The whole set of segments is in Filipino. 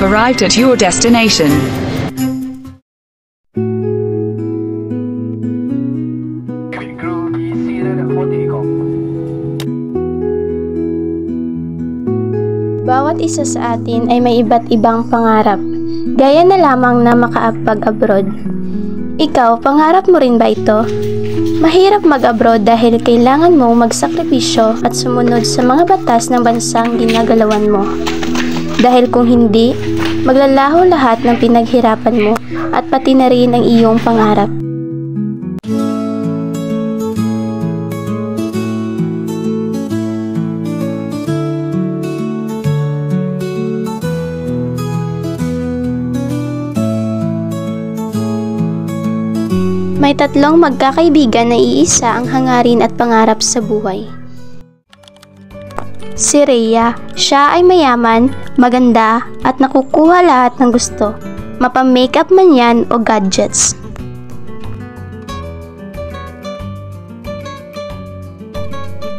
arrived at your destination. Bawat isa sa atin ay may iba't ibang pangarap, gaya na lamang na makapag-abroad. Ikaw, pangarap mo rin ba ito? Mahirap mag-abroad dahil kailangan mo magsakripisyo at sumunod sa mga batas ng bansang ginagalawan mo. Dahil kung hindi, maglalaho lahat ng pinaghirapan mo at pati na rin ang iyong pangarap. May tatlong magkakaibigan na iisa ang hangarin at pangarap sa buhay. Si Rhea, siya ay mayaman, maganda at nakukuha lahat ng gusto, mapa-makeup man yan o gadgets.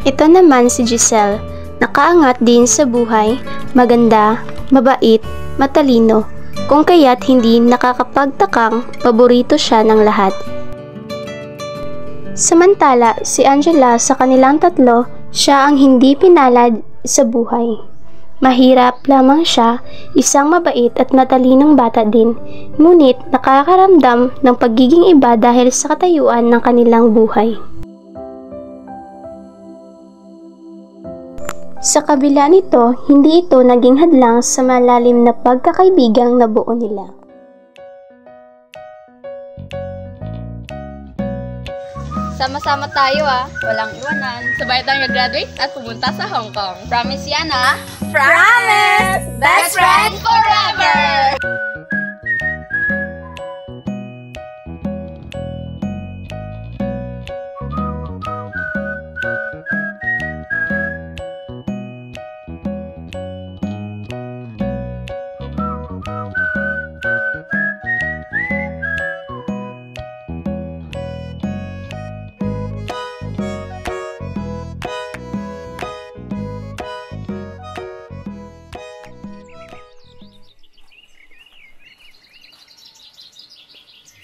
Ito naman si Giselle, nakaangat din sa buhay, maganda, mabait, matalino, kung kaya't hindi nakakapagtakang paborito siya ng lahat. Samantala, si Angela sa kanilang tatlo, siya ang hindi pinalad sa buhay. Mahirap lamang siya, isang mabait at matalinong bata din, ngunit nakakaramdam ng pagiging iba dahil sa katayuan ng kanilang buhay. Sa kabila nito, hindi ito naging hadlang sa malalim na pagkakaibigang nabuo nila. Sama-sama tayo walang iwanan. Sabay tayong graduate at pumunta sa Hong Kong. Promise yan Promise! Best friend forever!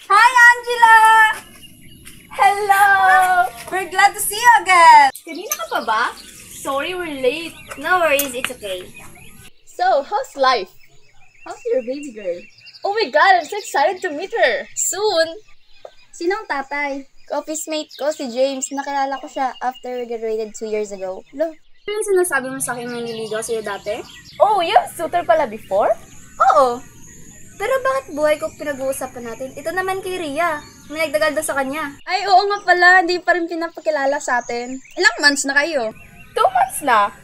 Hi, Angela! Hello! We're glad to see you again! Kanina ka pa ba? Sorry we're late. No worries, it's okay. So, how's life? How's your baby girl? Oh my god, I'm so excited to meet her! Soon! Sinong tatay? Office mate ko, si James. Nakilala ko siya after we graduated 2 years ago. Lo. Ano yung sinasabi mo sa akin na nililigaw sa'yo dati? Oh, yung suitor pala before? Oo. Pero bakit buhay ko pinag-uusapan natin? Ito naman kay Rhea. May nagdagal daw sa kanya. Ay, oo nga pala. Hindi pa rin pinapakilala sa atin. Ilang months na kayo? 2 months na.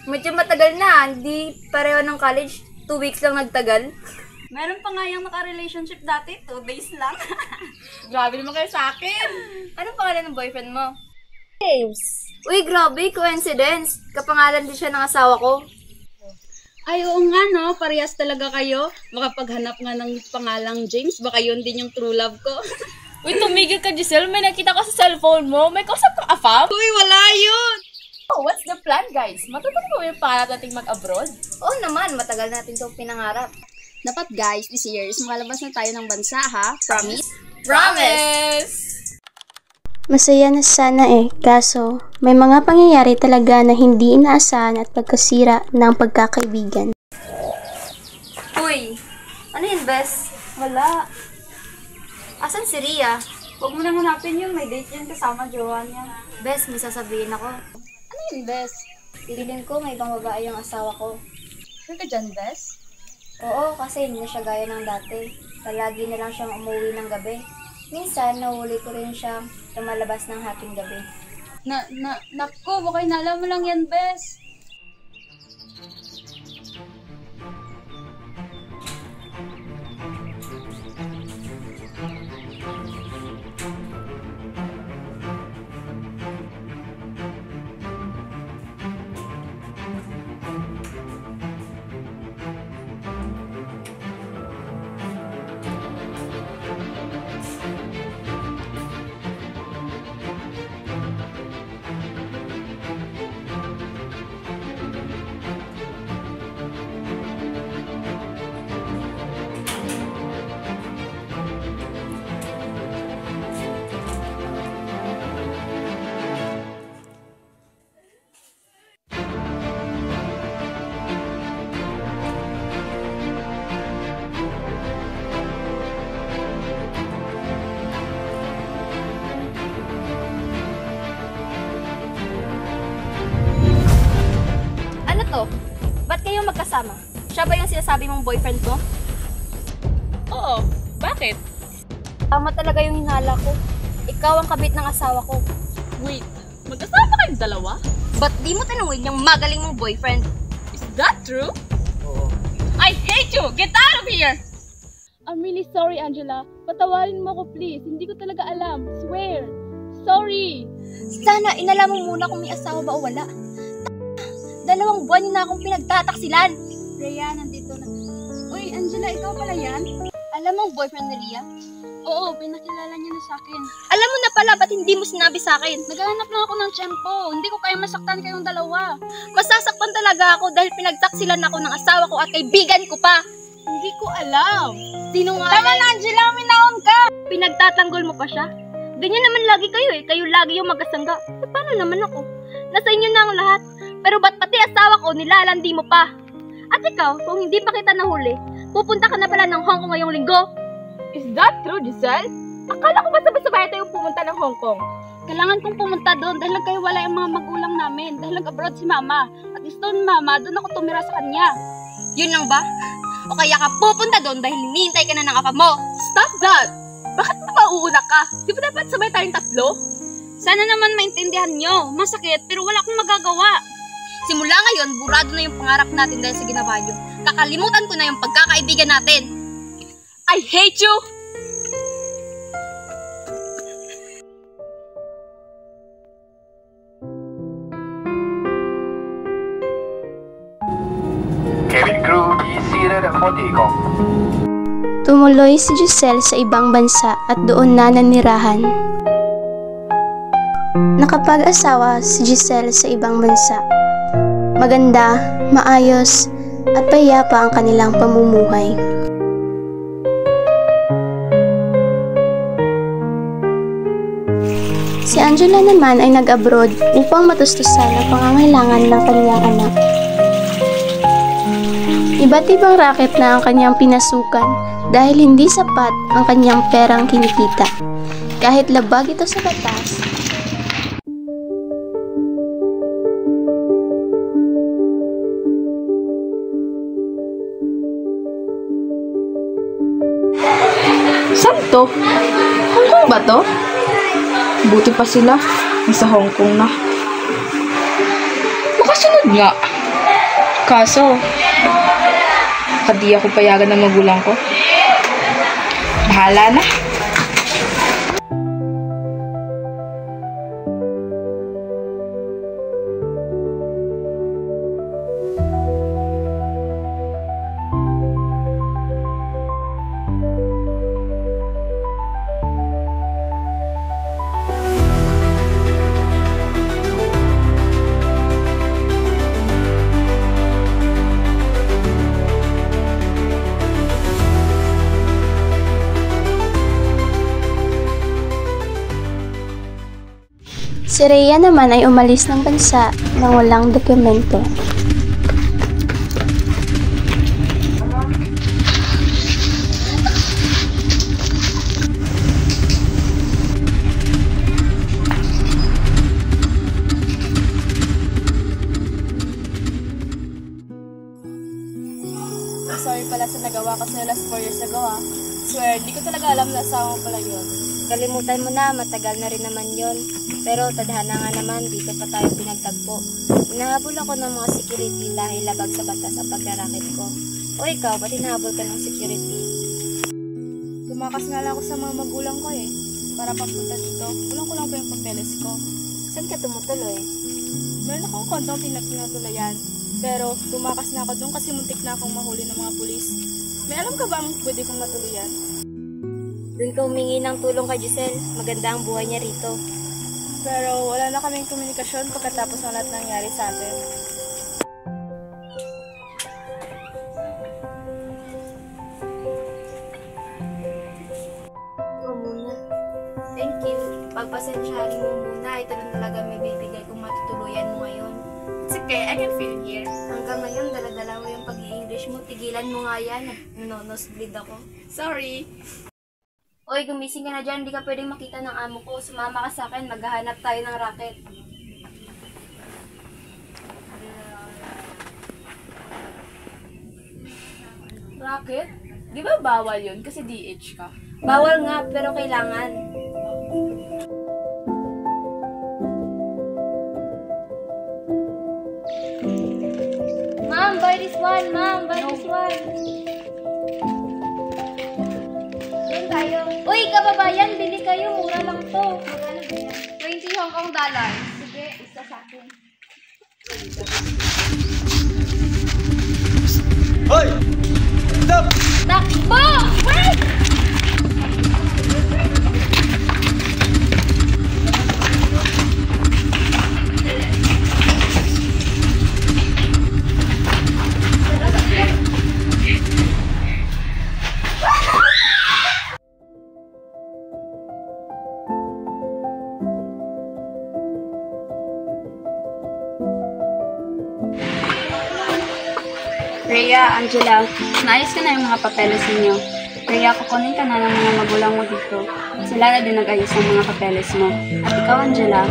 Medyo matagal na. Hindi pareho ng college. 2 weeks lang nagtagal. Meron pa nga yung naka-relationship dati. 2 days lang. Grabe naman kayo sa akin. Anong pangalan ng boyfriend mo? James. Uy, grabe. Coincidence. Kapangalan din siya ng asawa ko. Ay, oo nga no. Parehas talaga kayo. Makapaghanap nga ng pangalang James. Baka yun din yung true love ko. Uy, tumigil ka, Giselle. May nakita ko sa cellphone mo. May kausap kang afam? Uy, wala yun. Oh, what's the plan, guys? Matutuloy ba yung pangarap nating mag-abroad? Oo naman. Matagal natin itong pinangarap. Dapat guys, this year is makalabas na tayo ng bansa ha. Promise? Promise! Masaya na sana kaso may mga pangyayari talaga na hindi inaasahan at pagkasira ng pagkakaibigan. Uy, ano yun, Bes? Wala. Asan si Rhea? Huwag mo nang hanapin yun. May date yun kasama jowa niya. Bes, may sasabihin ako. Ano yun, Bes? Feeling ko may ibang babae yung asawa ko. Sure ka dyan, Bes? Oo, kasi hindi na siya gaya ng dati. Palagi na lang siyang umuwi ng gabi. Minsan, nahuli ko rin siya lumalabas ng hating gabi. Naku, baka inala mo lang yan, Bes. kasama? Siya ba yung sinasabi mong boyfriend mo? Oo, bakit? Tama talaga yung hinala ko. Ikaw ang kabit ng asawa ko. Wait, magkasama kayong dalawa? Ba't di mo tanungin yung magaling mong boyfriend? Is that true? I hate you! Get out of here! I'm really sorry, Angela. Patawarin mo ako, please. Hindi ko talaga alam. Swear. Sorry. Sana inalaman mo muna kung may asawa ba o wala. 2 buwan na akong pinagtataksilan. Rhea, nandito na. Uy, Angela, ikaw pala yan? Alam mo ang boyfriend ni Rhea? Oo, pinakilala niya na sa akin. Alam mo na pala, ba't hindi mo sinabi sa akin? Naghahanap lang ako ng tiyempo. Hindi ko kaya masaktan kayong dalawa. Masasaktan talaga ako dahil pinagtaksilan ako ng asawa ko at kaibigan ko pa. Hindi ko alam. Sinungaling. Tama na, Angela, minahon ka! Pinagtatanggol mo pa siya? Ganyan naman lagi kayo eh. Kayo lagi yung magkasangga. E paano naman ako? Nasa inyo na ang lahat. Pero ba't pati asawa ko nilalandi mo pa? At ikaw, kung hindi pa kita nahuli, pupunta ka na pala ng Hong Kong ngayong linggo. Is that true, Giselle? Akala ko ba sabay-sabay tayo pumunta ng Hong Kong? Kailangan kong pumunta doon dahil nagkaiwala yung mga magulang namin. Dahil nag-abroad si mama. At gusto ni mama, doon ako tumira sa kanya. Yun lang ba? O kaya ka pupunta doon dahil hinihintay ka na ng apa mo? Stop that! Bakit pa mauuna ka? Di ba dapat sabay tayong tatlo? Sana naman maintindihan nyo. Masakit pero wala akong magagawa. Simula ngayon, burado na yung pangarap natin dahil sa ginawa nyo. Kakalimutan ko na yung pagkakaibigan natin. I hate you! Cabin crew, be seated for takeoff. Tumuloy si Giselle sa ibang bansa at doon na nanirahan. Nakapag-asawa si Giselle sa ibang bansa. Maganda, maayos, at payapa ang kanilang pamumuhay. Si Angela naman ay nag-abroad upang matustusan ang pangangailangan ng kanyang anak. Iba't ibang racket na ang kanyang pinasukan dahil hindi sapat ang kanyang perang kinikita. Kahit labag ito sa batas, Saan to? Hong Kong ba to? Buti pa sila. Nasa Hong Kong na. Makasunod nga. Kaso, di ako payagan ng magulang ko. Bahala na. si Rhea naman ay umalis ng bansa nang walang dokumento. Sorry pala sa nagawa ko sa last 4 years ago Swear, di ko talaga alam na asawa ko pala yun. Kalimutan mo na, matagal na rin naman yon. Pero tadhana nga naman, dito pa tayo pinagtagpo. Hinahabol ako ng mga security dahil labag sa batas ang pagrarakit ko. O ikaw, ba't hinahabol ka ng security? Tumakas nga lang ako sa mga magulang ko para pagpunta dito. Kulang-kulang pa yung papeles ko. Saan ka tumutuloy? Meron akong kontong tinatulayan. Pero tumakas na ako doon kasi muntik na akong mahuli ng mga pulis. May alam ka ba ang pwede kong matuluyan? Doon ka humingi ng tulong kay Giselle. Maganda ang buhay niya rito. Pero wala na kaming komunikasyon pagkatapos ng lahat nangyari sa atin. Ito muna. Thank you. Pagpasensyahan mo muna. Ito lang talaga may bibigay kung matutuluyan mo ngayon. It's okay, I can feel here. Hanggang ngayon, dala-dala mo yung pag-i-English mo. Tigilan mo nga yan. Nosebleed ako. Sorry. Oy, gumising ka na dyan. Hindi ka pwedeng makita ng amo ko. Sumama ka sa akin. Maghahanap tayo ng racket. Racket? Di ba bawal yun kasi DH ka? Bawal nga, pero kailangan. Ma'am, buy this one. Ma'am, buy this one. Doon tayo. Uy, kababayan, bili kayo. Mura lang to. Magkano ba yan? 20 Hong Kong dollars. Sige, isa sa akin. Hoy! Stop! Takbo! Wait! Rhea, Angela, naayos ka na yung mga papeles ninyo. Rhea, kukunin ka na ng mga magulang mo dito. Sila na din nag-ayos ng mga papeles mo. At ikaw, Angela,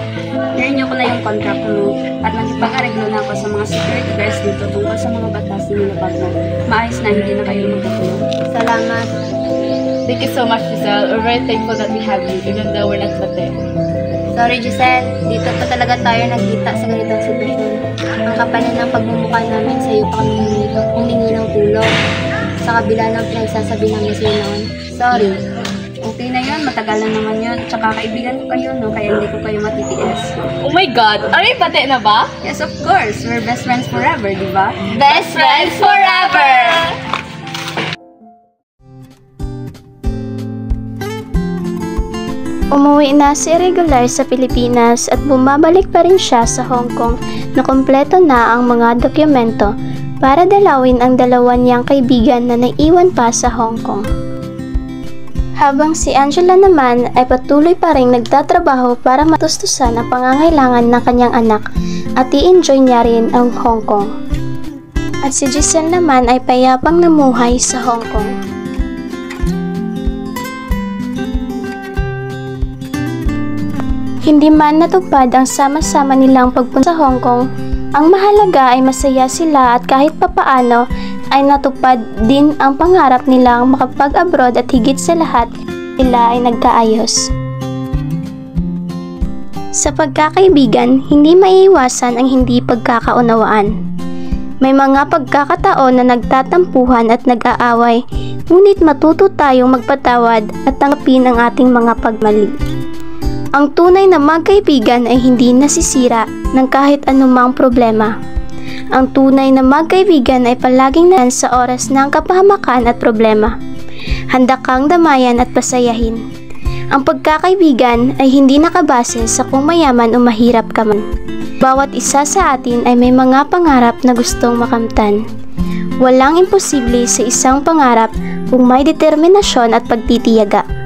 nirenew ko na yung contract mo. At nagpag-areglo na ako sa mga security guards dito tungkol sa mga batas na nilabag mo. Maayos na, hindi na kayo magkatulong. Salamat. Thank you so much, Giselle. We're very thankful that we have you, even though we're not mate. Sorry, Giselle. Dito pa talaga tayo nagkita sa ganitong sitwasyon. Ang kapal na ng pagmumukha namin sa iyo pa kami humingi ng tulong. Sa kabila ng pinagsasabi namin sa iyo noon. Sorry. Okay na yun, matagal na naman yun. Tsaka kaibigan ko kayo, no? Kaya hindi ko kayo matitiis. Oh my God! Ano yung pati na ba? Yes, of course. We're best friends forever, di ba? Best friends forever! Umuwi na si Regular sa Pilipinas at bumabalik pa rin siya sa Hong Kong na kumpleto na ang mga dokumento para dalawin ang dalawa niyang kaibigan na naiwan pa sa Hong Kong. Habang si Angela naman ay patuloy pa rin nagtatrabaho para matustusan ang pangangailangan ng kanyang anak at i-enjoy niya rin ang Hong Kong. At si Giselle naman ay payapang namuhay sa Hong Kong. Hindi man natupad ang sama-sama nilang pagpunta sa Hong Kong, ang mahalaga ay masaya sila at kahit papaano ay natupad din ang pangarap nilang makapag-abroad at higit sa lahat, sila ay nagkaayos. Sa pagkakaibigan, hindi maiiwasan ang hindi pagkakaunawaan. May mga pagkakataon na nagtatampuhan at nag-aaway, ngunit matuto tayong magpatawad at tanggapin ang ating mga pagmali. Ang tunay na magkaibigan ay hindi nasisira ng kahit anumang problema. Ang tunay na magkaibigan ay palaging naan sa oras ng kapahamakan at problema. Handa kang damayan at pasayahin. Ang pagkakaibigan ay hindi nakabase sa kung mayaman o mahirap ka man. Bawat isa sa atin ay may mga pangarap na gustong makamtan. Walang imposible sa isang pangarap kung may determinasyon at pagtitiyaga.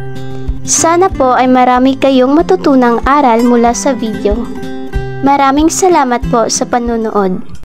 Sana po ay marami kayong matutunang aral mula sa video. Maraming salamat po sa panunood.